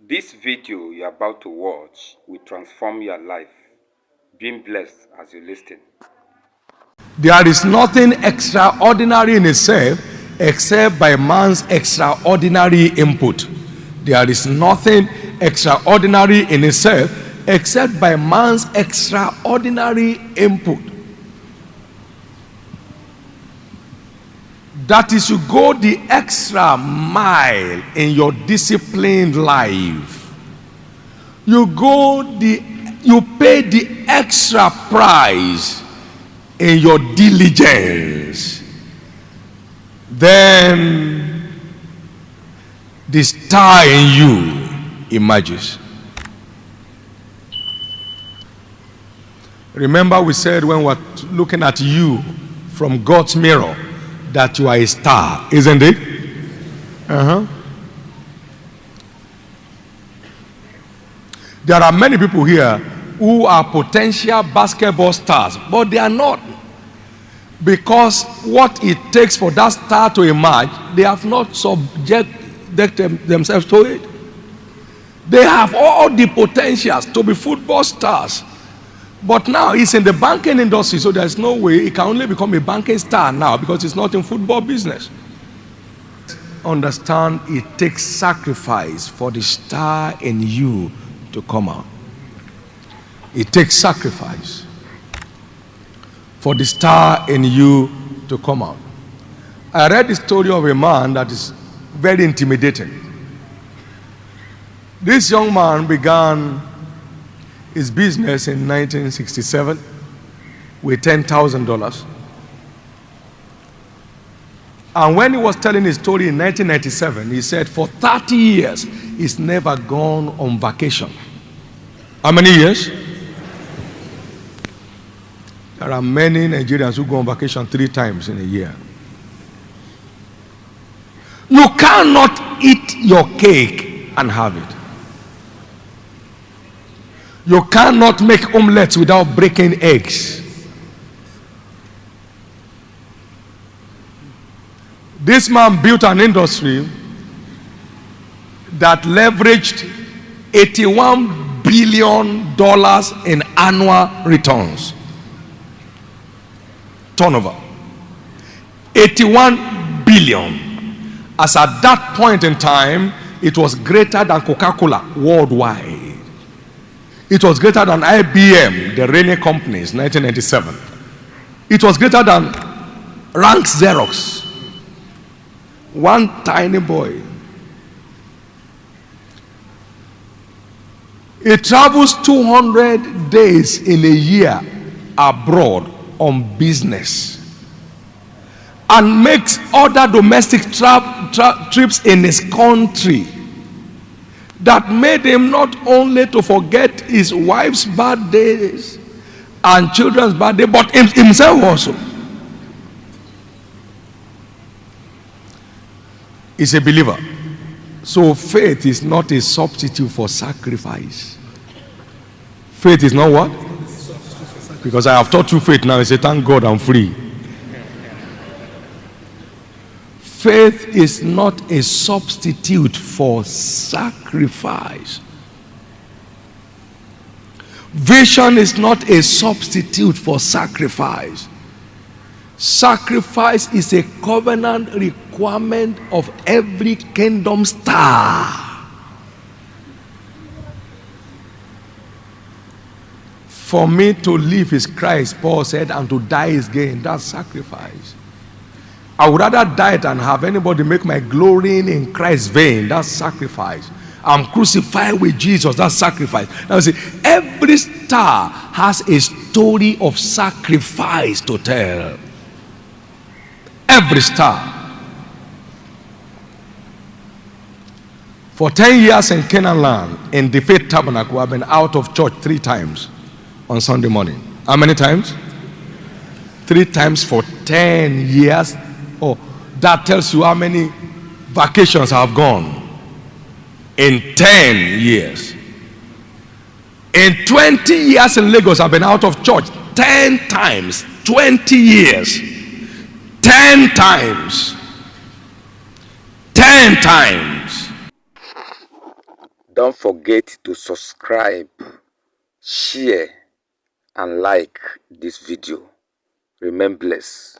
This video you're about to watch will transform your life. Being blessed as you listen. There is nothing extraordinary in itself except by man's extraordinary input. There is nothing extraordinary in itself except by man's extraordinary input. That is, you go the extra mile in your disciplined life. You pay the extra price in your diligence. Then the star in you emerges. Remember, we said when we're looking at you from God's mirror that you are a star, isn't it? There are many people here who are potential basketball stars, but they are not, because what it takes for that star to emerge, they have not subjected themselves to it. They have all the potentials to be football stars, but now he's in the banking industry, so there's no way he can only become a banking star now because he's not in football business. Understand, it takes sacrifice for the star in you to come out. It takes sacrifice for the star in you to come out. I read the story of a man that is very intimidating. This young man began his business in 1967 with $10,000. And when he was telling his story in 1997, he said for 30 years, he's never gone on vacation. How many years? There are many Nigerians who go on vacation 3 times in a year. You cannot eat your cake and have it. You cannot make omelets without breaking eggs. This man built an industry that leveraged $81 billion in annual returns. Turnover. 81 billion. As at that point in time, it was greater than Coca-Cola worldwide. It was greater than IBM, the Rene companies, 1997. It was greater than Rank Xerox. One tiny boy. He travels 200 days in a year abroad on business and makes other domestic trips in his country that made him not only to forget his wife's birthdays and children's birthday, but himself also. He's a believer. So faith is not a substitute for sacrifice. Faith is not what? Because I have taught you faith now. I say, thank God I'm free. Faith is not a substitute for sacrifice. Vision is not a substitute for sacrifice. Sacrifice is a covenant requirement of every kingdom star. For me to live is Christ, Paul said, and to die is gain. That's sacrifice. I would rather die than have anybody make my glory in Christ vain. That's sacrifice. I'm crucified with Jesus. That's sacrifice. Now see, every star has a story of sacrifice to tell. Every star. For 10 years in Canaan land, in the Faith Tabernacle, I've been out of church 3 times on Sunday morning. How many times? 3 times for 10 years. Oh, that tells you how many vacations I've gone in 10 years. In 20 years in Lagos, I've been out of church 10 times. 20 years. 10 times. 10 times. Don't forget to subscribe, share, and like this video. Remain blessed.